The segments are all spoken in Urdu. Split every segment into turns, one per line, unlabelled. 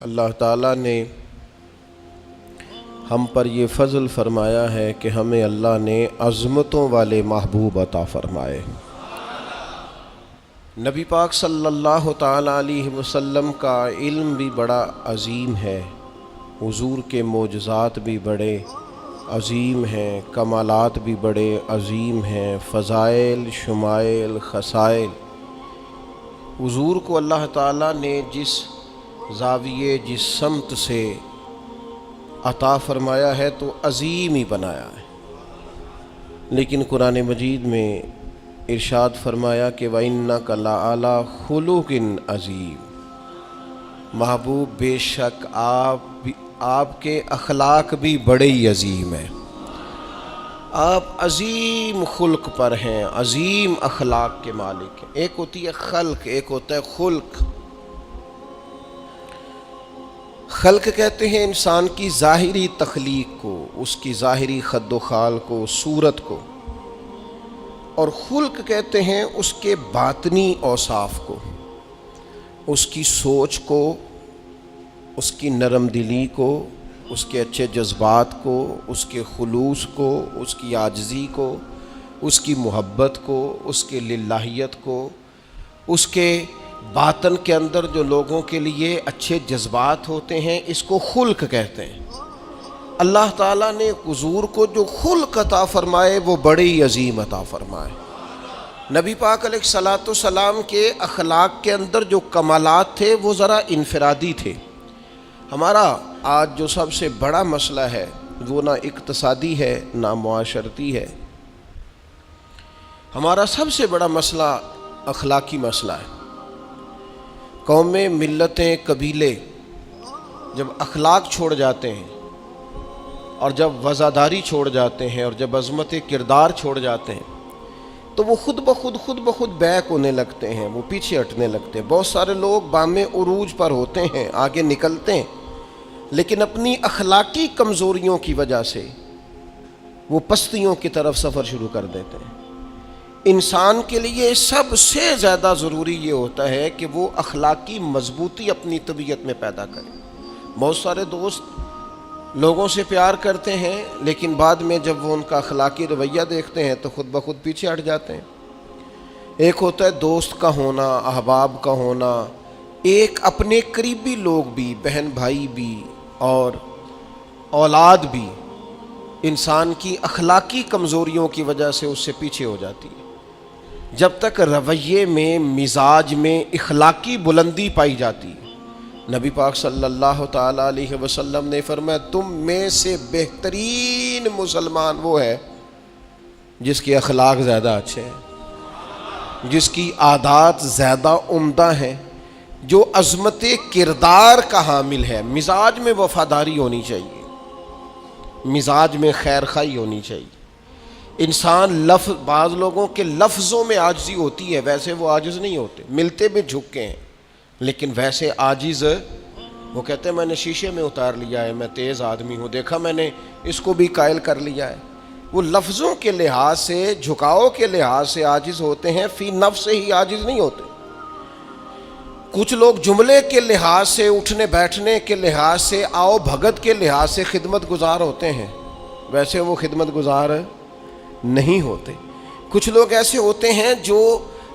اللہ تعالیٰ نے ہم پر یہ فضل فرمایا ہے کہ ہمیں اللہ نے عظمتوں والے محبوب عطا فرمائے۔ نبی پاک صلی اللہ تعالیٰ علیہ وسلم کا علم بھی بڑا عظیم ہے، حضور کے معجزات بھی بڑے عظیم ہیں، کمالات بھی بڑے عظیم ہیں، فضائل، شمائل، خصائل۔ حضور کو اللہ تعالیٰ نے جس زاویے جس سمت سے عطا فرمایا ہے تو عظیم ہی بنایا ہے، لیکن قرآن مجید میں ارشاد فرمایا کہ وَإِنَّكَ لَعَلَىٰ خُلُقٍ عَظِيمٍ، محبوب بے شک آپ کے اخلاق بھی بڑے ہی عظیم ہیں، آپ عظیم خلق پر ہیں، عظیم اخلاق کے مالک ہیں۔ ایک ہوتی ہے خلق، ایک ہوتا ہے خلق۔ خلق کہتے ہیں انسان کی ظاہری تخلیق کو، اس کی ظاہری خد و خال کو، صورت کو، اور خلق کہتے ہیں اس کے باطنی اوصاف کو، اس کی سوچ کو، اس کی نرم دلی کو، اس کے اچھے جذبات کو، اس کے خلوص کو، اس کی عاجزی کو، اس کی محبت کو، اس کے للہیت کو، اس کے باطن کے اندر جو لوگوں کے لیے اچھے جذبات ہوتے ہیں، اس کو خلق کہتے ہیں۔ اللہ تعالیٰ نے حضور کو جو خلق عطا فرمائے وہ بڑے ہی عظیم عطا فرمائے۔ نبی پاک علیہ الصلاۃ والسلام کے اخلاق کے اندر جو کمالات تھے وہ ذرا انفرادی تھے۔ ہمارا آج جو سب سے بڑا مسئلہ ہے وہ نہ اقتصادی ہے نہ معاشرتی ہے، ہمارا سب سے بڑا مسئلہ اخلاقی مسئلہ ہے۔ قومیں، ملتیں، قبیلے جب اخلاق چھوڑ جاتے ہیں اور جب وفاداری چھوڑ جاتے ہیں اور جب عظمت کردار چھوڑ جاتے ہیں تو وہ خود بخود بیک ہونے لگتے ہیں، وہ پیچھے ہٹنے لگتے ہیں۔ بہت سارے لوگ بام عروج پر ہوتے ہیں، آگے نکلتے ہیں، لیکن اپنی اخلاقی کمزوریوں کی وجہ سے وہ پستیوں کی طرف سفر شروع کر دیتے ہیں۔ انسان کے لیے سب سے زیادہ ضروری یہ ہوتا ہے کہ وہ اخلاقی مضبوطی اپنی طبیعت میں پیدا کرے۔ بہت سارے دوست لوگوں سے پیار کرتے ہیں، لیکن بعد میں جب وہ ان کا اخلاقی رویہ دیکھتے ہیں تو خود بخود پیچھے ہٹ جاتے ہیں۔ ایک ہوتا ہے دوست کا ہونا، احباب کا ہونا، ایک اپنے قریبی لوگ بھی، بہن بھائی بھی اور اولاد بھی انسان کی اخلاقی کمزوریوں کی وجہ سے اس سے پیچھے ہو جاتی ہے۔ جب تک رویے میں، مزاج میں اخلاقی بلندی پائی جاتی ہے، نبی پاک صلی اللہ تعالیٰ علیہ وسلم نے فرمایا تم میں سے بہترین مسلمان وہ ہے جس کے اخلاق زیادہ اچھے ہیں، جس کی عادات زیادہ عمدہ ہیں، جو عظمت کردار کا حامل ہے۔ مزاج میں وفاداری ہونی چاہیے، مزاج میں خیر خواہی ہونی چاہیے۔ انسان بعض لوگوں کے لفظوں میں عاجزی ہوتی ہے، ویسے وہ عاجز نہیں ہوتے، ملتے بھی جھک کے ہیں، لیکن ویسے عاجز وہ کہتے ہیں میں نے شیشے میں اتار لیا ہے، میں تیز آدمی ہوں، دیکھا میں نے اس کو بھی قائل کر لیا ہے۔ وہ لفظوں کے لحاظ سے، جھکاؤ کے لحاظ سے عاجز ہوتے ہیں، فی نفس سے ہی عاجز نہیں ہوتے۔ کچھ لوگ جملے کے لحاظ سے، اٹھنے بیٹھنے کے لحاظ سے، آؤ بھگت کے لحاظ سے خدمت گزار ہوتے ہیں، ویسے وہ خدمت گزار نہیں ہوتے۔ کچھ لوگ ایسے ہوتے ہیں جو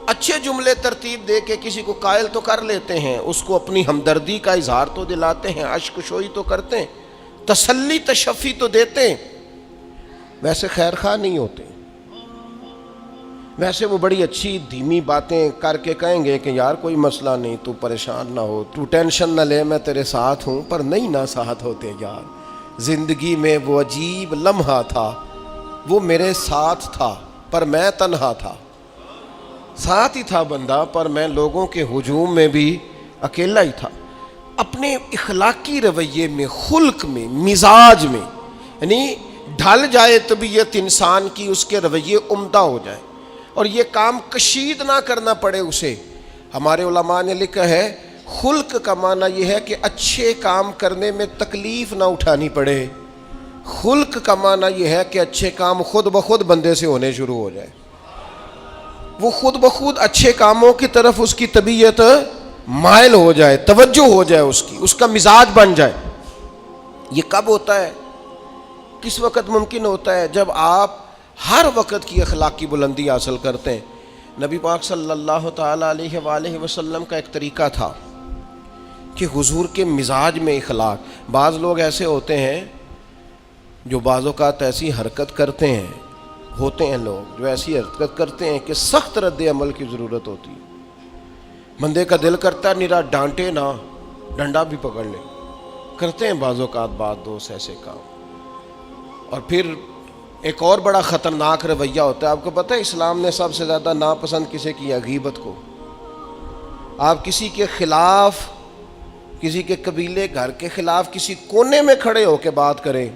اچھے جملے ترتیب دے کے کسی کو قائل تو کر لیتے ہیں، اس کو اپنی ہمدردی کا اظہار تو دلاتے ہیں، اشک شوئی تو کرتے ہیں، تسلی تشفی تو دیتے ہیں، ویسے خیر خواہ نہیں ہوتے۔ ویسے وہ بڑی اچھی دھیمی باتیں کر کے کہیں گے کہ یار کوئی مسئلہ نہیں، تو پریشان نہ ہو، تو ٹینشن نہ لے، میں تیرے ساتھ ہوں، پر نہیں نہ ساتھ ہوتے یار۔ زندگی میں وہ عجیب لمحہ تھا، وہ میرے ساتھ تھا پر میں تنہا تھا، ساتھ ہی تھا بندہ پر میں لوگوں کے ہجوم میں بھی اکیلا ہی تھا۔ اپنے اخلاقی رویے میں، خلق میں، مزاج میں، یعنی ڈھل جائے طبیعت انسان کی، اس کے رویے عمدہ ہو جائے اور یہ کام کشید نہ کرنا پڑے اسے۔ ہمارے علماء نے لکھا ہے خلق کا معنی یہ ہے کہ اچھے کام کرنے میں تکلیف نہ اٹھانی پڑے۔ خلق کا معنی یہ ہے کہ اچھے کام خود بخود بندے سے ہونے شروع ہو جائے، وہ خود بخود اچھے کاموں کی طرف اس کی طبیعت مائل ہو جائے، توجہ ہو جائے اس کا مزاج بن جائے. یہ کب ہوتا ہے؟ کس وقت ممکن ہوتا ہے؟ جب آپ ہر وقت کی اخلاقی بلندی حاصل کرتے ہیں. نبی پاک صلی اللہ تعالیٰ علیہ وآلہ وسلم کا ایک طریقہ تھا کہ حضور کے مزاج میں اخلاق. بعض لوگ ایسے ہوتے ہیں جو بعض اوقات ایسی حرکت کرتے ہیں، ہوتے ہیں لوگ جو ایسی حرکت کرتے ہیں کہ سخت رد عمل کی ضرورت ہوتی ہے. بندے کا دل کرتا ہے نرا ڈانٹے نہ، ڈنڈا بھی پکڑ لے. کرتے ہیں بعض اوقات بعض دوست ایسے کام. اور پھر ایک اور بڑا خطرناک رویہ ہوتا ہے. آپ کو پتہ ہے اسلام نے سب سے زیادہ ناپسند کسے کیا؟ غیبت کو. آپ کسی کے خلاف، کسی کے قبیلے گھر کے خلاف کسی کونے میں کھڑے ہو کے بات کریں،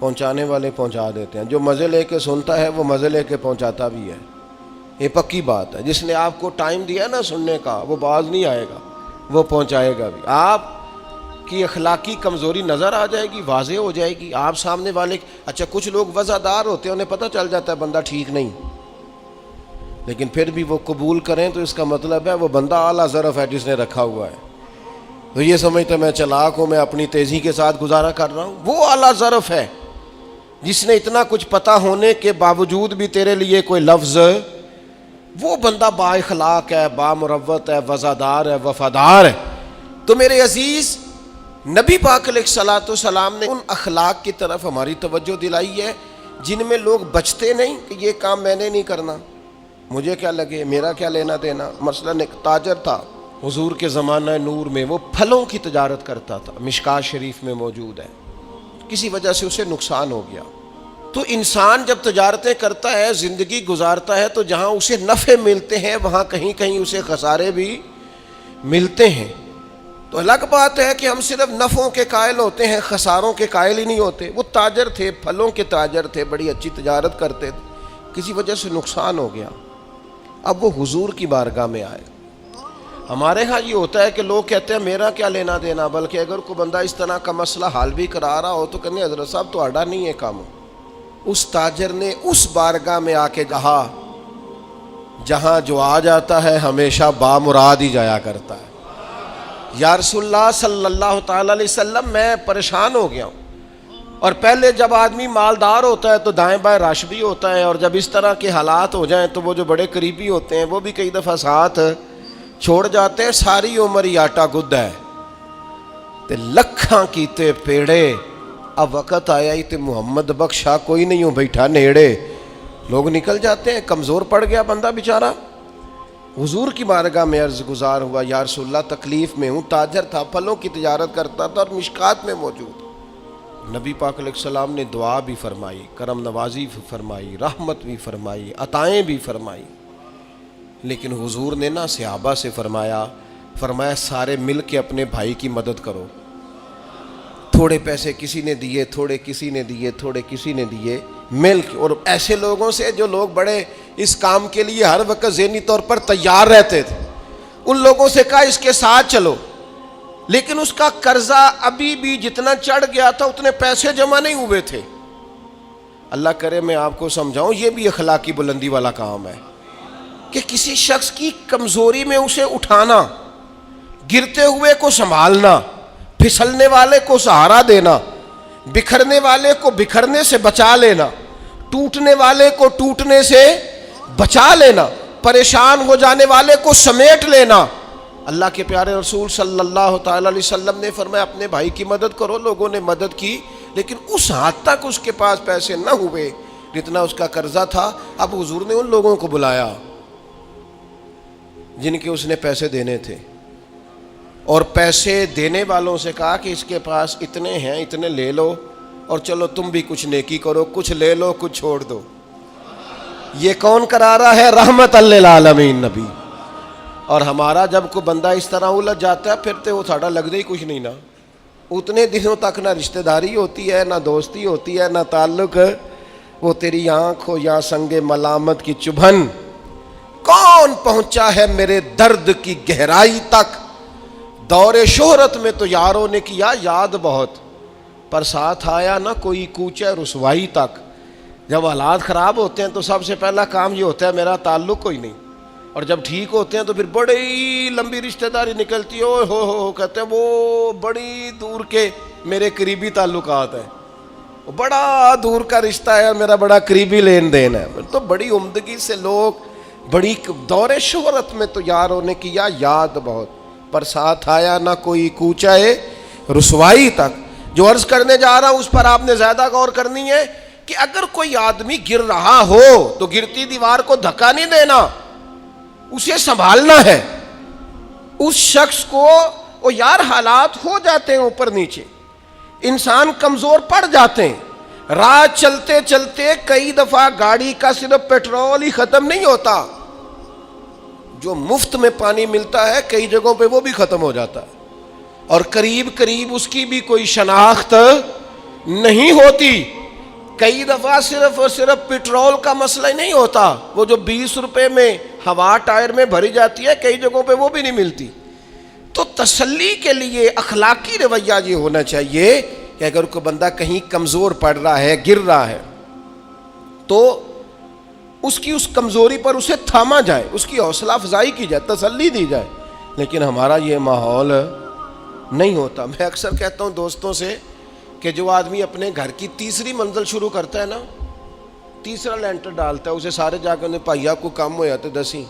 پہنچانے والے پہنچا دیتے ہیں. جو مزے لے کے سنتا ہے وہ مزے لے کے پہنچاتا بھی ہے. یہ پکی بات ہے. جس نے آپ کو ٹائم دیا نا سننے کا، وہ باز نہیں آئے گا، وہ پہنچائے گا بھی. آپ کی اخلاقی کمزوری نظر آ جائے گی، واضح ہو جائے گی. آپ سامنے والے، اچھا کچھ لوگ وزادار ہوتے ہیں، انہیں پتہ چل جاتا ہے بندہ ٹھیک نہیں، لیکن پھر بھی وہ قبول کریں تو اس کا مطلب ہے وہ بندہ اعلیٰ ظرف ہے جس نے رکھا ہوا ہے. تو یہ سمجھتا میں چلاک ہوں، میں اپنی تیزی کے ساتھ گزارا کر رہا ہوں. وہ اعلیٰ ظرف ہے جس نے اتنا کچھ پتہ ہونے کے باوجود بھی تیرے لیے کوئی لفظ، وہ بندہ با اخلاق ہے، با مروت ہے، وزادار ہے، وفادار ہے. تو میرے عزیز، نبی پاک علیہ الصلوۃ والسلام نے ان اخلاق کی طرف ہماری توجہ دلائی ہے جن میں لوگ بچتے نہیں کہ یہ کام میں نے نہیں کرنا، مجھے کیا لگے، میرا کیا لینا دینا. مثلاً ایک تاجر تھا حضور کے زمانہ نور میں، وہ پھلوں کی تجارت کرتا تھا، مشکات شریف میں موجود ہے. کسی وجہ سے اسے نقصان ہو گیا. تو انسان جب تجارتیں کرتا ہے، زندگی گزارتا ہے، تو جہاں اسے نفع ملتے ہیں وہاں کہیں کہیں اسے خسارے بھی ملتے ہیں. تو الگ بات ہے کہ ہم صرف نفعوں کے قائل ہوتے ہیں، خساروں کے قائل ہی نہیں ہوتے. وہ تاجر تھے، پھلوں کے تاجر تھے، بڑی اچھی تجارت کرتے تھے، کسی وجہ سے نقصان ہو گیا. اب وہ حضور کی بارگاہ میں آئے. ہمارے ہاں یہ ہوتا ہے کہ لوگ کہتے ہیں میرا کیا لینا دینا، بلکہ اگر کوئی بندہ اس طرح کا مسئلہ حل بھی کرا رہا ہو تو کہنے حضرت صاحب تو آڈا نہیں ہے کام. اس تاجر نے اس بارگاہ میں آ کے کہا جہاں جو آ جاتا ہے ہمیشہ بامراد ہی جایا کرتا ہے. یا رسول اللہ صلی اللہ تعالیٰ علیہ وسلم، میں پریشان ہو گیا ہوں. اور پہلے جب آدمی مالدار ہوتا ہے تو دائیں بائیں رش بھی ہوتا ہے، اور جب اس طرح کے حالات ہو جائیں تو وہ جو بڑے قریبی ہوتے ہیں وہ بھی کئی دفعہ ساتھ چھوڑ جاتے ہیں. ساری عمر ہی آٹا گد ہے تے لکھاں کیتے پیڑے، اب وقت آیا ہی تے محمد بخشا کوئی نہیں ہوں بیٹھا نیڑے. لوگ نکل جاتے ہیں، کمزور پڑ گیا بندہ بیچارہ. حضور کی بارگاہ میں عرض گزار ہوا یا رسول اللہ تکلیف میں ہوں. تاجر تھا، پھلوں کی تجارت کرتا تھا اور مشکات میں موجود. نبی پاک علیہ السلام نے دعا بھی فرمائی، کرم نوازی بھی فرمائی، رحمت بھی فرمائی، عطائیں بھی فرمائی. لیکن حضور نے نا صحابہ سے فرمایا سارے مل کے اپنے بھائی کی مدد کرو. تھوڑے پیسے کسی نے دیے، تھوڑے کسی نے دیے، تھوڑے کسی نے دیے، مل کے. اور ایسے لوگوں سے جو لوگ بڑے اس کام کے لیے ہر وقت ذہنی طور پر تیار رہتے تھے، ان لوگوں سے کہا اس کے ساتھ چلو. لیکن اس کا قرضہ ابھی بھی جتنا چڑھ گیا تھا اتنے پیسے جمع نہیں ہوئے تھے. اللہ کرے میں آپ کو سمجھاؤں، یہ بھی اخلاقی بلندی والا کام ہے کہ کسی شخص کی کمزوری میں اسے اٹھانا، گرتے ہوئے کو سنبھالنا، پھسلنے والے کو سہارا دینا، بکھرنے والے کو بکھرنے سے بچا لینا، ٹوٹنے والے کو ٹوٹنے سے بچا لینا، پریشان ہو جانے والے کو سمیٹ لینا. اللہ کے پیارے رسول صلی اللہ تعالی علیہ وسلم نے فرمایا اپنے بھائی کی مدد کرو. لوگوں نے مدد کی، لیکن اس حد تک اس کے پاس پیسے نہ ہوئے جتنا اس کا قرضہ تھا. اب حضور نے ان لوگوں کو بلایا جن کے اس نے پیسے دینے تھے، اور پیسے دینے والوں سے کہا کہ اس کے پاس اتنے ہیں، اتنے لے لو، اور چلو تم بھی کچھ نیکی کرو، کچھ لے لو کچھ چھوڑ دو. یہ کون کرا رہا ہے؟ رحمت للعالمین نبی. اور ہمارا جب کوئی بندہ اس طرح الجھ جاتا ہے پھر تو وہ ساڑا لگتا ہی کچھ نہیں نا. اتنے دنوں تک نہ رشتہ داری ہوتی ہے، نہ دوستی ہوتی ہے، نہ تعلق. وہ تیری آنکھ ہو یا سنگ ملامت کی چبھن، کون پہنچا ہے میرے درد کی گہرائی تک. دور شہرت میں تو یاروں نے کیا یاد بہت، پر ساتھ آیا نہ کوئی کوچہ رسوائی تک. جب حالات خراب ہوتے ہیں تو سب سے پہلا کام یہ ہوتا ہے میرا تعلق کوئی نہیں. اور جب ٹھیک ہوتے ہیں تو پھر بڑی لمبی رشتہ داری نکلتی ہے، اوہ ہو کہتے ہیں وہ بڑی دور کے میرے قریبی تعلقات ہیں، وہ بڑا دور کا رشتہ ہے اور میرا بڑا قریبی لین دین ہے. تو بڑی عمدگی سے لوگ بڑی دور شہرت میں تو یاروں نے کیا یاد بہت، پر ساتھ آیا نہ کوئی کوچائے رسوائی تک. جو عرض کرنے جا رہا ہوں اس پر آپ نے زیادہ غور کرنی ہے کہ اگر کوئی آدمی گر رہا ہو تو گرتی دیوار کو دھکا نہیں دینا، اسے سنبھالنا ہے. اس شخص کو وہ یار حالات ہو جاتے ہیں اوپر نیچے، انسان کمزور پڑ جاتے ہیں. راہ چلتے چلتے کئی دفعہ گاڑی کا صرف پیٹرول ہی ختم نہیں ہوتا، جو مفت میں پانی ملتا ہے کئی جگہوں پہ وہ بھی ختم ہو جاتا ہے، اور قریب قریب اس کی بھی کوئی شناخت نہیں ہوتی. کئی دفعہ صرف اور صرف پیٹرول کا مسئلہ ہی نہیں ہوتا، وہ جو 20 روپے میں ہوا ٹائر میں بھری جاتی ہے کئی جگہوں پہ وہ بھی نہیں ملتی. تو تسلی کے لیے اخلاقی رویہ یہ ہونا چاہیے کہ اگر کوئی بندہ کہیں کمزور پڑ رہا ہے، گر رہا ہے، تو اس کی اس کمزوری پر اسے تھاما جائے، اس کی حوصلہ افزائی کی جائے، تسلی دی جائے. لیکن ہمارا یہ ماحول نہیں ہوتا. میں اکثر کہتا ہوں دوستوں سے کہ جو آدمی اپنے گھر کی تیسری منزل شروع کرتا ہے نا، تیسرا لینٹر ڈالتا ہے، اسے سارے جا کے بھائیا کو کم ہو جاتے دسی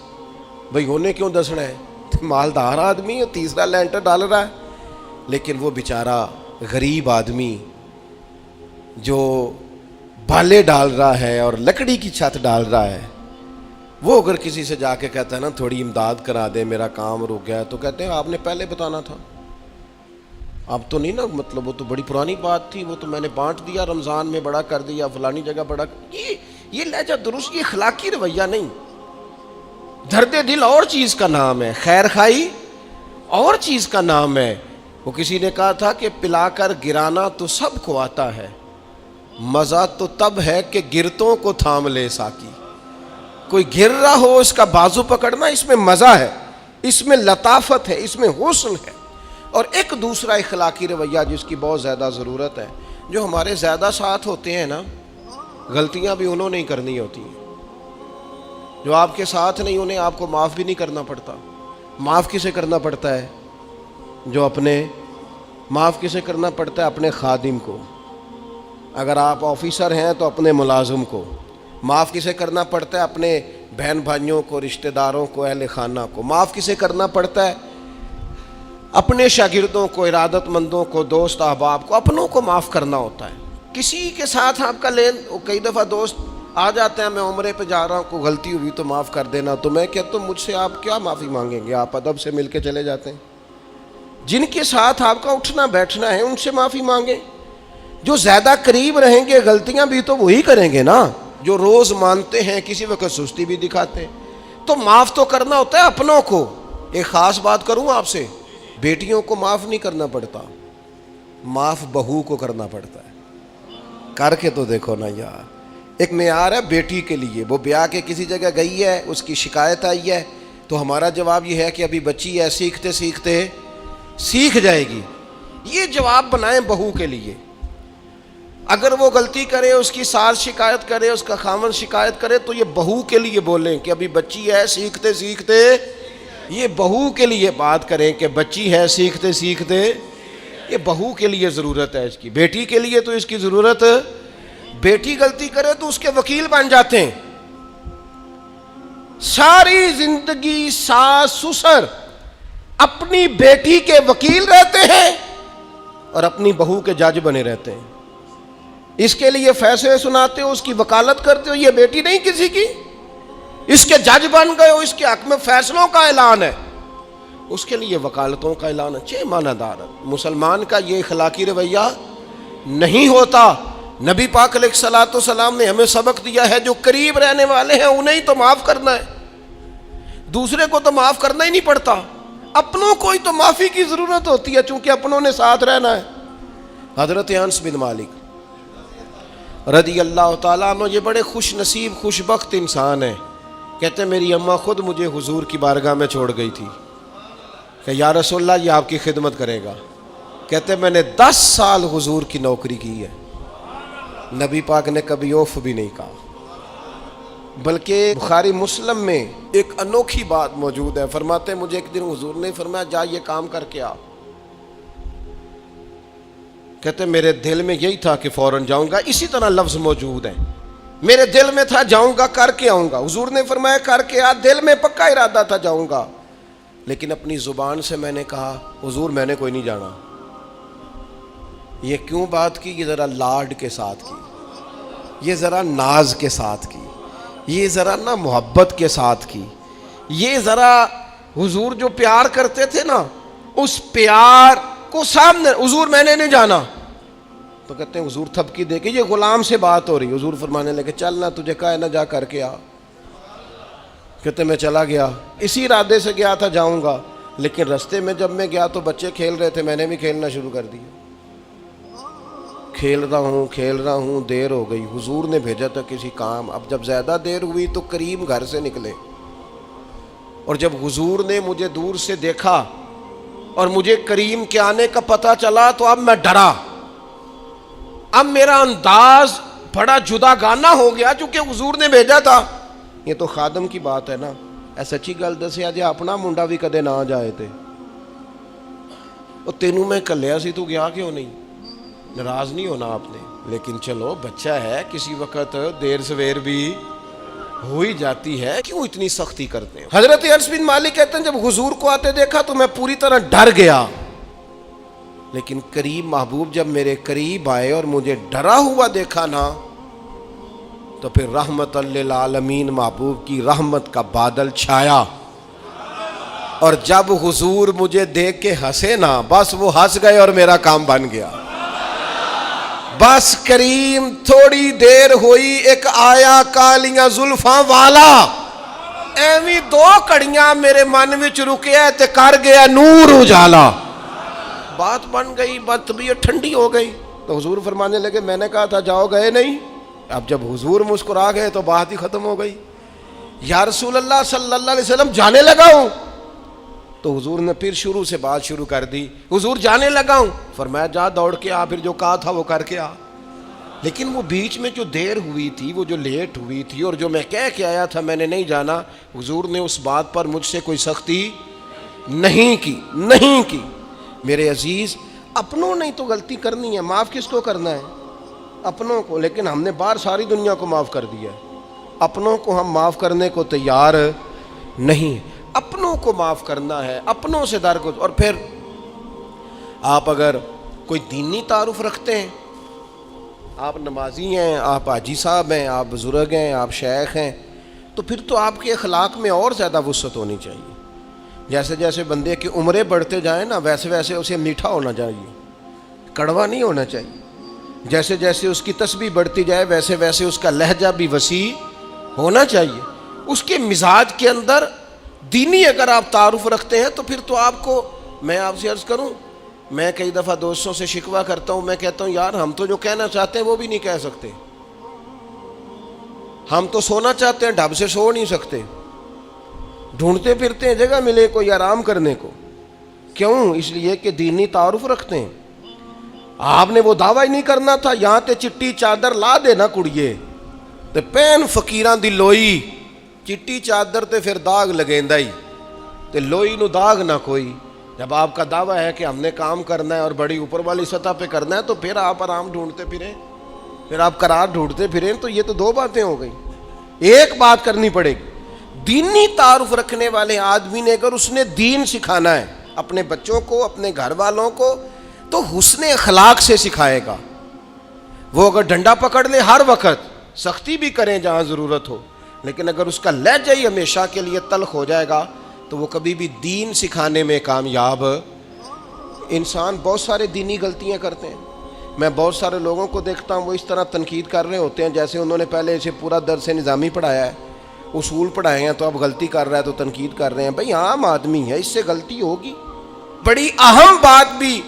بھائی ہونے کیوں دسنا ہے، مالدار آدمی ہے تیسرا لینٹر ڈال رہا ہے. لیکن وہ بیچارہ غریب آدمی جو بالے ڈال رہا ہے اور لکڑی کی چھت ڈال رہا ہے، وہ اگر کسی سے جا کے کہتا ہے نا تھوڑی امداد کرا دے میرا کام رک گیا، تو کہتے ہیں آپ نے پہلے بتانا تھا. اب تو نہیں نا، مطلب وہ تو بڑی پرانی بات تھی، وہ تو میں نے بانٹ دیا، رمضان میں بڑا کر دیا، فلانی جگہ بڑا. یہ لہجہ درست، یہ اخلاقی رویہ نہیں. درد دل اور چیز کا نام ہے، خیر خائی اور چیز کا نام ہے. وہ کسی نے کہا تھا کہ پلا کر گرانا تو سب کو آتا ہے، مزہ تو تب ہے کہ گرتوں کو تھام لے ساکی. کوئی گر رہا ہو اس کا بازو پکڑنا، اس میں مزہ ہے، اس میں لطافت ہے، اس میں حسن ہے. اور ایک دوسرا اخلاقی رویہ جس کی بہت زیادہ ضرورت ہے، جو ہمارے زیادہ ساتھ ہوتے ہیں نا، غلطیاں بھی انہوں نے ہی کرنی ہوتی ہیں. جو آپ کے ساتھ نہیں انہیں آپ کو معاف بھی نہیں کرنا پڑتا. معاف کسے کرنا پڑتا ہے؟ جو اپنے معاف کسے کرنا پڑتا ہے؟ اپنے خادم کو. اگر آپ آفیسر ہیں تو اپنے ملازم کو. معاف کسے کرنا پڑتا ہے؟ اپنے بہن بھائیوں کو، رشتہ داروں کو، اہل خانہ کو. معاف کسے کرنا پڑتا ہے؟ اپنے شاگردوں کو، ارادت مندوں کو، دوست احباب کو. اپنوں کو معاف کرنا ہوتا ہے. کسی کے ساتھ آپ کا کئی دفعہ دوست آ جاتے ہیں، میں عمرے پہ جا رہا ہوں، کوئی غلطی ہوئی تو معاف کر دینا، تو میں کہتا ہوں مجھ سے آپ کیا معافی مانگیں گے، آپ ادب سے مل کے چلے جاتے ہیں. جن کے ساتھ آپ کا اٹھنا بیٹھنا ہے ان سے معافی مانگیں. جو زیادہ قریب رہیں گے غلطیاں بھی تو وہی کریں گے نا، جو روز مانتے ہیں، کسی وقت سستی بھی دکھاتے ہیں. تو معاف تو کرنا ہوتا ہے اپنوں کو. ایک خاص بات کروں آپ سے، بیٹیوں کو معاف نہیں کرنا پڑتا، معاف بہو کو کرنا پڑتا ہے. کر کے تو دیکھو نا یار. ایک معیار ہے بیٹی کے لیے، وہ بیاہ کے کسی جگہ گئی ہے، اس کی شکایت آئی ہے، تو ہمارا جواب یہ ہے کہ ابھی بچی ہے، سیکھتے سیکھتے سیکھ جائے گی. یہ جواب بنائیں بہو کے لیے. اگر وہ غلطی کرے، اس کی ساس شکایت کرے، اس کا خامن شکایت کرے، تو یہ بہو کے لیے بولیں کہ ابھی بچی ہے، سیکھتے سیکھتے. یہ بہو کے لیے بات کریں کہ بچی ہے، سیکھتے سیکھتے. یہ بہو کے لیے ضرورت ہے اس کی. بیٹی کے لیے تو اس کی ضرورت، بیٹی غلطی کرے تو اس کے وکیل بن جاتے ہیں. ساری زندگی ساس سسر اپنی بیٹی کے وکیل رہتے ہیں اور اپنی بہو کے جج بنے رہتے ہیں. اس کے لیے فیصلے سناتے ہو، اس کی وکالت کرتے ہو. یہ بیٹی نہیں کسی کی، اس کے جج بن گئے ہو، اس کے حق میں فیصلوں کا اعلان ہے، اس کے لیے وکالتوں کا اعلان ہے. چھ معنی دار. مسلمان کا یہ اخلاقی رویہ نہیں ہوتا. نبی پاک علیہ الصلوۃ والسلام نے ہمیں سبق دیا ہے، جو قریب رہنے والے ہیں انہیں ہی تو معاف کرنا ہے، دوسرے کو تو معاف کرنا ہی نہیں پڑتا. اپنوں کو ہی تو معافی کی ضرورت ہوتی ہے، چونکہ اپنوں نے ساتھ رہنا ہے. حضرت انس بن مالک رضی اللہ تعالیٰ عنہ یہ بڑے خوش نصیب خوش بخت انسان ہیں. کہتے ہیں میری اماں خود مجھے حضور کی بارگاہ میں چھوڑ گئی تھی کہ یا رسول اللہ یہ آپ کی خدمت کرے گا. کہتے ہیں میں نے 10 سال حضور کی نوکری کی ہے، نبی پاک نے کبھی اوف بھی نہیں کہا. بلکہ بخاری مسلم میں ایک انوکھی بات موجود ہے. فرماتے ہیں مجھے ایک دن حضور نے فرمایا جا یہ کام کر کے آ. کہتے میرے دل میں یہی تھا کہ فوراً جاؤں گا. اسی طرح لفظ موجود ہے, میرے دل میں تھا جاؤں گا کر کے آؤں گا. حضور نے فرمایا کر کے آ. دل میں پکا ارادہ تھا جاؤں گا, لیکن اپنی زبان سے میں نے کہا حضور میں نے کوئی نہیں جانا. یہ کیوں بات کی؟ یہ ذرا لاڈ کے ساتھ کی, یہ ذرا ناز کے ساتھ کی, یہ ذرا نا محبت کے ساتھ کی, یہ ذرا حضور جو پیار کرتے تھے نا اس پیار کو سامنے. حضور میں نے نہیں جانا. تو کہتے ہیں حضور تھپکی دے کے, یہ غلام سے بات ہو رہی. حضور فرمانے لگے چل نہ تجھے کہا ہے نہ جا کر کے آ. کہتے میں چلا گیا, اسی ارادے سے گیا تھا جاؤں گا, لیکن رستے میں جب میں گیا تو بچے کھیل رہے تھے, میں نے بھی کھیلنا شروع کر دیا. کھیل رہا ہوں دیر ہو گئی. حضور نے بھیجا تھا کسی کام. اب جب زیادہ دیر ہوئی تو کریم گھر سے نکلے, اور جب حضور نے مجھے دور سے دیکھا اور مجھے کریم کے آنے کا پتہ چلا تو اب میں ڈرا. اب میرا انداز بڑا جدا گانا ہو گیا چونکہ حضور نے بھیجا تھا. یہ تو خادم کی بات ہے نا. اے سچی گل دسیا جی اپنا منڈا بھی کدے نہ جائے تے وہ تینوں میں کلیا سی, تو گیا کیوں نہیں؟ ناراض نہیں ہونا آپ نے, لیکن چلو بچہ ہے, کسی وقت دیر سویر بھی ہو ہی جاتی ہے, کیوں اتنی سختی کرتے ہیں؟ حضرت انس بن مالک کہتے ہیں جب حضور کو آتے دیکھا تو میں پوری طرح ڈر گیا, لیکن قریب محبوب جب میرے قریب آئے اور مجھے ڈرا ہوا دیکھا نا تو پھر رحمت للعالمین محبوب کی رحمت کا بادل چھایا. اور جب حضور مجھے دیکھ کے ہنسے نا بس وہ ہنس گئے اور میرا کام بن گیا. بس کریم تھوڑی دیر ہوئی ایک آیا کالیاں زلفاں والا, ایویں دو کڑیاں میرے من وچ رکیا تے کر گیا نور اجالا. بات بن گئی, بات طبیعت ٹھنڈی ہو گئی. تو حضور فرمانے لگے میں نے کہا تھا جاؤ, گئے نہیں. اب جب حضور مسکرا گئے تو بات ہی ختم ہو گئی. یا رسول اللہ صلی اللہ علیہ وسلم جانے لگا ہوں. تو حضور نے پھر شروع سے بات شروع کر دی. حضور جانے لگا ہوں. فرمایا جا دوڑ کے آ, پھر جو کہا تھا وہ کر کے آ. لیکن وہ بیچ میں جو دیر ہوئی تھی, وہ جو لیٹ ہوئی تھی, اور جو میں کہہ کے آیا تھا میں نے نہیں جانا, حضور نے اس بات پر مجھ سے کوئی سختی نہیں کی. میرے عزیز اپنوں نے تو غلطی کرنی ہے, معاف کس کو کرنا ہے؟ اپنوں کو. لیکن ہم نے باہر ساری دنیا کو معاف کر دیا ہے, اپنوں کو ہم معاف کرنے کو تیار نہیں. اپنوں کو معاف کرنا ہے, اپنوں سے درگزر. اور پھر آپ اگر کوئی دینی تعارف رکھتے ہیں, آپ نمازی ہیں, آپ حاجی صاحب ہیں, آپ بزرگ ہیں, آپ شیخ ہیں, تو پھر تو آپ کے اخلاق میں اور زیادہ وسعت ہونی چاہیے. جیسے جیسے بندے کی عمریں بڑھتے جائیں نا ویسے ویسے اسے میٹھا ہونا چاہیے, کڑوا نہیں ہونا چاہیے. جیسے جیسے اس کی تسبیح بڑھتی جائے ویسے ویسے اس کا لہجہ بھی وسیع ہونا چاہیے. اس کے مزاج کے اندر دینی اگر آپ تعارف رکھتے ہیں تو پھر تو آپ کو, میں آپ سے عرض کروں, میں کئی دفعہ دوستوں سے شکوہ کرتا ہوں, میں کہتا ہوں یار ہم تو جو کہنا چاہتے ہیں وہ بھی نہیں کہہ سکتے. ہم تو سونا چاہتے ہیں, ڈھب سے سو نہیں سکتے, ڈھونڈتے پھرتے ہیں جگہ ملے کوئی آرام کرنے کو. کیوں؟ اس لیے کہ دینی تعارف رکھتے ہیں. آپ نے وہ دعویٰ ہی نہیں کرنا تھا, یہاں تے چٹی چادر لا دے نا کڑیے تے پین فقیراں دی لوئی, چٹی چادر تے پھر داغ لگیندا ہی تے لوئی نو داغ نہ کوئی. جب آپ کا دعویٰ ہے کہ ہم نے کام کرنا ہے اور بڑی اوپر والی سطح پہ کرنا ہے تو پھر آپ آرام ڈھونڈتے پھریں, پھر آپ قرار ڈھونڈتے پھریں. تو یہ تو دو باتیں ہو گئی. ایک بات کرنی پڑے گی, دینی تعارف رکھنے والے آدمی نے اگر اس نے دین سکھانا ہے اپنے بچوں کو, اپنے گھر والوں کو, تو حسن اخلاق سے سکھائے گا. وہ اگر ڈنڈا پکڑ لے ہر وقت, سختی بھی کریں جہاں ضرورت ہو, لیکن اگر اس کا لہجہ ہی ہمیشہ کے لیے تلخ ہو جائے گا تو وہ کبھی بھی دین سکھانے میں کامیاب. انسان بہت سارے دینی غلطیاں کرتے ہیں. میں بہت سارے لوگوں کو دیکھتا ہوں وہ اس طرح تنقید کر رہے ہوتے ہیں جیسے انہوں نے پہلے اسے پورا درس نظامی پڑھایا ہے, اصول پڑھائے ہیں, تو اب غلطی کر رہا ہے تو تنقید کر رہے ہیں. بھئی عام آدمی ہے, اس سے غلطی ہوگی. بڑی اہم بات بھی,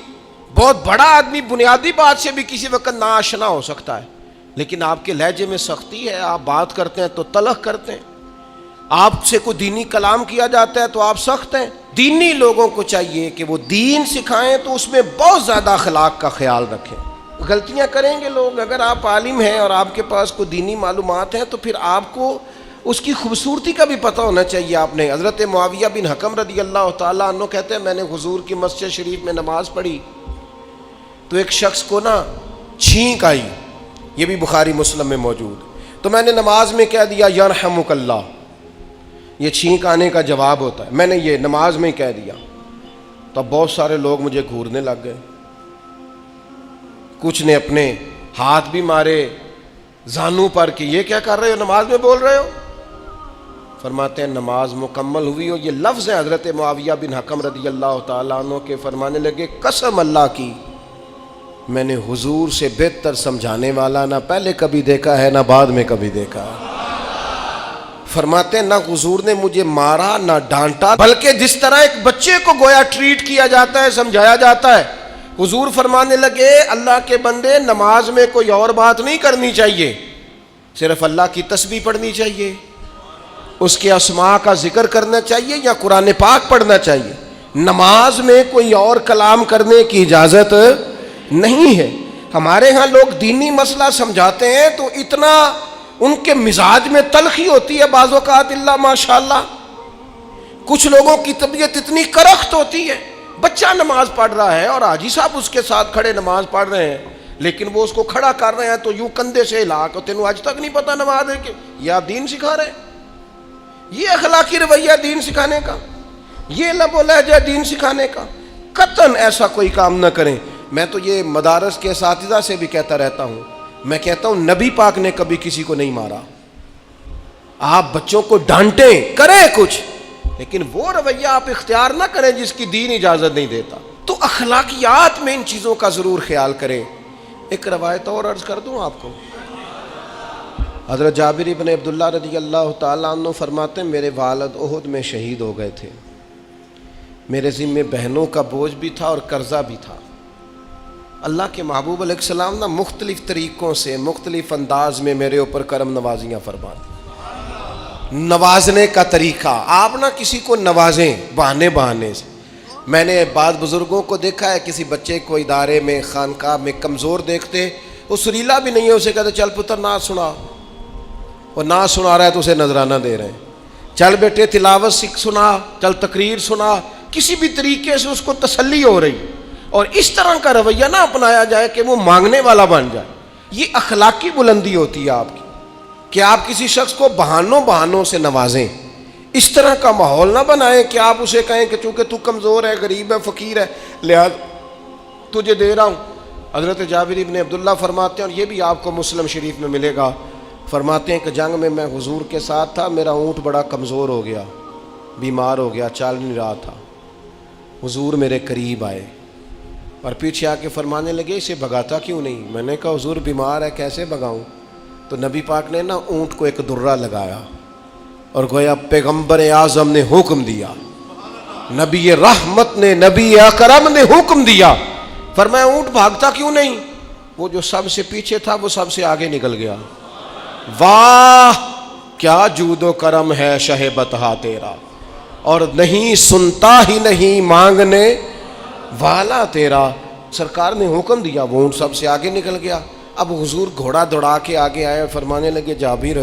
بہت بڑا آدمی بنیادی بات سے بھی کسی وقت ناآشنا ہو سکتا ہے, لیکن آپ کے لہجے میں سختی ہے, آپ بات کرتے ہیں تو تلخ کرتے ہیں, آپ سے کوئی دینی کلام کیا جاتا ہے تو آپ سخت ہیں. دینی لوگوں کو چاہیے کہ وہ دین سکھائیں تو اس میں بہت زیادہ اخلاق کا خیال رکھیں. غلطیاں کریں گے لوگ. اگر آپ عالم ہیں اور آپ کے پاس کوئی دینی معلومات ہیں تو پھر آپ کو اس کی خوبصورتی کا بھی پتہ ہونا چاہیے آپ نے. حضرت معاویہ بن حکم رضی اللہ تعالیٰ عنہ کہتے ہیں میں نے حضور کی مسجد شریف میں نماز پڑھی تو ایک شخص کو نا چھینک آئی, یہ بھی بخاری مسلم میں موجود, تو میں نے نماز میں کہہ دیا یرحمک اللہ, یہ چھینک آنے کا جواب ہوتا ہے, میں نے یہ نماز میں ہی کہہ دیا. تو بہت سارے لوگ مجھے گھورنے لگ گئے, کچھ نے اپنے ہاتھ بھی مارے زانوں پر کہ یہ کیا کر رہے ہو, نماز میں بول رہے ہو. فرماتے ہیں نماز مکمل ہوئی اور یہ لفظ ہیں حضرت معاویہ بن حکم رضی اللہ تعالیٰ عنہ کے, فرمانے لگے قسم اللہ کی میں نے حضور سے بہتر سمجھانے والا نہ پہلے کبھی دیکھا ہے نہ بعد میں کبھی دیکھا. فرماتے ہیں نہ حضور نے مجھے مارا نہ ڈانٹا, بلکہ جس طرح ایک بچے کو گویا ٹریٹ کیا جاتا ہے, سمجھایا جاتا ہے. حضور فرمانے لگے اللہ کے بندے نماز میں کوئی اور بات نہیں کرنی چاہیے, صرف اللہ کی تسبیح پڑھنی چاہیے, اس کے اسماء کا ذکر کرنا چاہیے یا قرآن پاک پڑھنا چاہیے. نماز میں کوئی اور کلام کرنے کی اجازت نہیں ہے. ہمارے ہاں لوگ دینی مسئلہ سمجھاتے ہیں تو اتنا ان کے مزاج میں تلخی ہوتی ہے بعض اوقات, اللہ ماشاءاللہ. کچھ لوگوں کی طبیعت اتنی کرخت ہوتی ہے, بچہ نماز پڑھ رہا ہے اور حاجی صاحب اس کے ساتھ کھڑے نماز پڑھ رہے ہیں, لیکن وہ اس کو کھڑا کر رہے ہیں تو یوں کندھے سے ہلا کے, تینوں آج تک نہیں پتا نماز ہے کہ یہ آپ دین سکھا رہے ہیں. یہ اخلاقی رویہ دین سکھانے کا, یہ لب و لہجہ دین سکھانے کا, قطعاً ایسا کوئی کام نہ کریں. میں تو یہ مدارس کے اساتذہ سے بھی کہتا رہتا ہوں, میں کہتا ہوں نبی پاک نے کبھی کسی کو نہیں مارا. آپ بچوں کو ڈانٹیں, کریں کچھ, لیکن وہ رویہ آپ اختیار نہ کریں جس کی دین اجازت نہیں دیتا. تو اخلاقیات میں ان چیزوں کا ضرور خیال کریں. ایک روایت اور عرض کر دوں آپ کو. حضرت جابر بن عبداللہ رضی اللہ تعالیٰ عنہ فرماتے ہیں میرے والد احد میں شہید ہو گئے تھے, میرے ذمے بہنوں کا بوجھ بھی تھا اور قرضہ بھی تھا. اللہ کے محبوب علیہ السلام نا مختلف طریقوں سے مختلف انداز میں میرے اوپر کرم نوازیاں فرماتے. نوازنے کا طریقہ, آپ نہ کسی کو نوازیں بہانے سے. میں نے بعض بزرگوں کو دیکھا ہے کسی بچے کو ادارے میں خانقاہ میں کمزور دیکھتے, وہ سریلا بھی نہیں ہے, اسے کہتے چل پتر نعت سنا, وہ نعت سنا رہا ہے تو اسے نذرانہ دے رہے ہیں, چل بیٹے تلاوت سنا, چل تقریر سنا, کسی بھی طریقے سے اس کو تسلی ہو رہی. اور اس طرح کا رویہ نہ اپنایا جائے کہ وہ مانگنے والا بن جائے. یہ اخلاقی بلندی ہوتی ہے آپ کی کہ آپ کسی شخص کو بہانوں سے نوازیں. اس طرح کا ماحول نہ بنائیں کہ آپ اسے کہیں کہ چونکہ تو کمزور ہے, غریب ہے, فقیر ہے, لہذا تجھے دے رہا ہوں. حضرت جابر بن عبداللہ فرماتے ہیں, اور یہ بھی آپ کو مسلم شریف میں ملے گا, فرماتے ہیں کہ جنگ میں حضور کے ساتھ تھا, میرا اونٹ بڑا کمزور ہو گیا, بیمار ہو گیا, چل نہیں رہا تھا. حضور میرے قریب آئے اور پیچھے آ کے فرمانے لگے اسے بھگاتا کیوں نہیں. میں نے کہا حضور بیمار ہے, کیسے بھگاؤں. تو نبی پاک نے نا اونٹ کو ایک درہ لگایا اور گویا پیغمبر اعظم نے حکم دیا, نبی رحمت نے, نبی اکرم نے حکم دیا, فرمایا اونٹ بھاگتا کیوں نہیں. وہ جو سب سے پیچھے تھا وہ سب سے آگے نکل گیا. واہ کیا جود و کرم ہے شہ بطحا تیرا, اور نہیں سنتا ہی نہیں مانگنے والا تیرا. سرکار نے حکم دیا, وہ اونٹ سب سے آگے نکل گیا. اب حضور گھوڑا دوڑا کے آگے آئے, فرمانے لگے جابر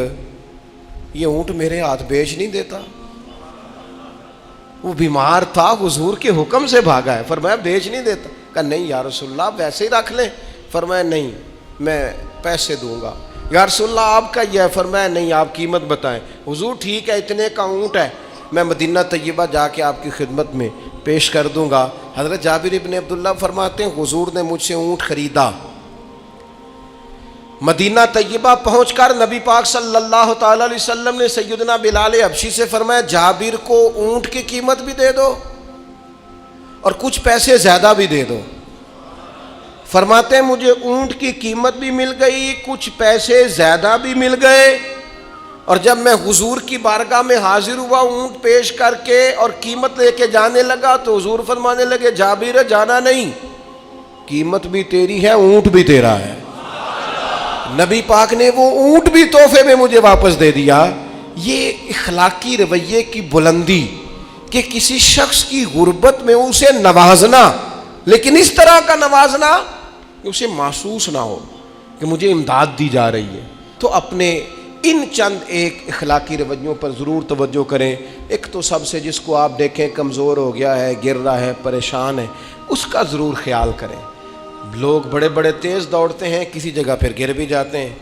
یہ اونٹ میرے ہاتھ بیچ نہیں دیتا. وہ بیمار تھا, حضور کے حکم سے بھاگا ہے, فرمایا بیچ نہیں دیتا. کہا نہیں یا رسول اللہ ویسے ہی رکھ لیں. فرمایا نہیں میں پیسے دوں گا. یا رسول اللہ آپ کا یہ ہے. فرمایا نہیں آپ قیمت بتائیں. حضور ٹھیک ہے اتنے کا اونٹ ہے, میں مدینہ طیبہ جا کے آپ کی خدمت میں پیش کر دوں گا. حضرت جابر ابن عبداللہ فرماتے ہیں حضور نے مجھ سے اونٹ خریدا, مدینہ طیبہ پہنچ کر نبی پاک صلی اللہ تعالی علیہ وسلم نے سیدنا بلال حبشی سے فرمایا جابر کو اونٹ کی قیمت بھی دے دو اور کچھ پیسے زیادہ بھی دے دو. فرماتے ہیں مجھے اونٹ کی قیمت بھی مل گئی, کچھ پیسے زیادہ بھی مل گئے, اور جب میں حضور کی بارگاہ میں حاضر ہوا اونٹ پیش کر کے اور قیمت لے کے جانے لگا تو حضور فرمانے لگے جابر جانا نہیں, قیمت بھی تیری ہے اونٹ بھی تیرا ہے. نبی پاک نے وہ اونٹ بھی تحفے میں مجھے واپس دے دیا. یہ اخلاقی رویے کی بلندی کہ کسی شخص کی غربت میں اسے نوازنا, لیکن اس طرح کا نوازنا کہ اسے محسوس نہ ہو کہ مجھے امداد دی جا رہی ہے. تو اپنے ان چند ایک اخلاقی رویوں پر ضرور توجہ کریں۔ ایک تو سب سے جس کو آپ دیکھیں کمزور ہو گیا ہے، گر رہا ہے، پریشان ہے، اس کا ضرور خیال کریں۔ لوگ بڑے بڑے تیز دوڑتے ہیں، کسی جگہ پھر گر بھی جاتے ہیں،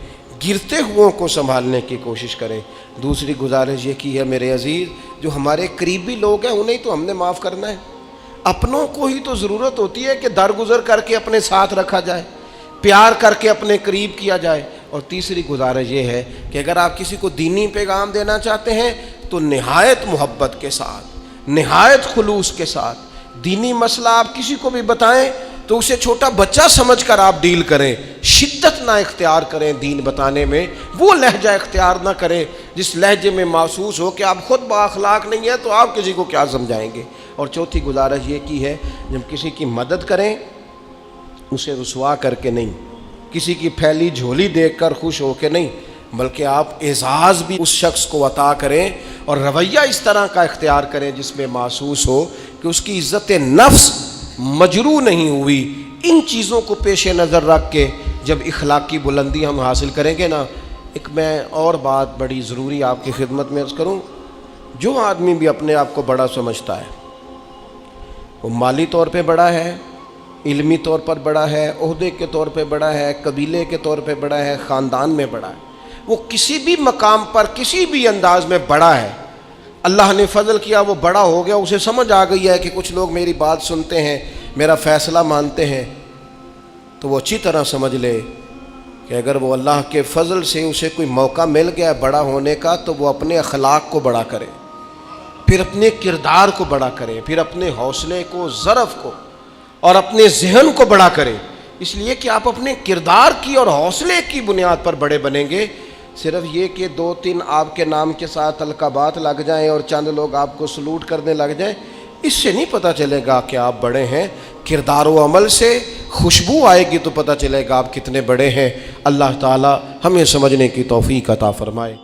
گرتے ہوئوں کو سنبھالنے کی کوشش کریں۔ دوسری گزارش یہ کی ہے میرے عزیز، جو ہمارے قریبی لوگ ہیں انہیں تو ہم نے معاف کرنا ہے، اپنوں کو ہی تو ضرورت ہوتی ہے کہ درگزر کر کے اپنے ساتھ رکھا جائے، پیار کر کے اپنے قریب کیا جائے۔ اور تیسری گزارش یہ ہے کہ اگر آپ کسی کو دینی پیغام دینا چاہتے ہیں تو نہایت محبت کے ساتھ، نہایت خلوص کے ساتھ دینی مسئلہ آپ کسی کو بھی بتائیں تو اسے چھوٹا بچہ سمجھ کر آپ ڈیل کریں، شدت نہ اختیار کریں دین بتانے میں، وہ لہجہ اختیار نہ کریں جس لہجے میں محسوس ہو کہ آپ خود بااخلاق نہیں ہیں تو آپ کسی کو کیا سمجھائیں گے۔ اور چوتھی گزارش یہ کی ہے جب کسی کی مدد کریں اسے رسوا کر کے نہیں، کسی کی پھیلی جھولی دیکھ کر خوش ہو کے نہیں، بلکہ آپ اعزاز بھی اس شخص کو عطا کریں اور رویہ اس طرح کا اختیار کریں جس میں محسوس ہو کہ اس کی عزت نفس مجروح نہیں ہوئی۔ ان چیزوں کو پیش نظر رکھ کے جب اخلاقی بلندی ہم حاصل کریں گے نا، ایک میں اور بات بڑی ضروری آپ کی خدمت میں عرض کروں، جو آدمی بھی اپنے آپ کو بڑا سمجھتا ہے، وہ مالی طور پہ بڑا ہے، علمی طور پر بڑا ہے، عہدے کے طور پہ بڑا ہے، قبیلے کے طور پہ بڑا ہے، خاندان میں بڑا ہے، وہ کسی بھی مقام پر کسی بھی انداز میں بڑا ہے، اللہ نے فضل کیا وہ بڑا ہو گیا، اسے سمجھ آ گئی ہے کہ کچھ لوگ میری بات سنتے ہیں، میرا فیصلہ مانتے ہیں، تو وہ اچھی طرح سمجھ لے کہ اگر وہ اللہ کے فضل سے اسے کوئی موقع مل گیا بڑا ہونے کا تو وہ اپنے اخلاق کو بڑا کرے، پھر اپنے کردار کو بڑا کرے، پھر اپنے حوصلے کو، ظرف کو اور اپنے ذہن کو بڑا کرے، اس لیے کہ آپ اپنے کردار کی اور حوصلے کی بنیاد پر بڑے بنیں گے۔ صرف یہ کہ 2-3 آپ کے نام کے ساتھ القابات لگ جائیں اور چند لوگ آپ کو سلوٹ کرنے لگ جائیں، اس سے نہیں پتہ چلے گا کہ آپ بڑے ہیں۔ کردار و عمل سے خوشبو آئے گی تو پتہ چلے گا آپ کتنے بڑے ہیں۔ اللہ تعالی ہمیں سمجھنے کی توفیق عطا فرمائے۔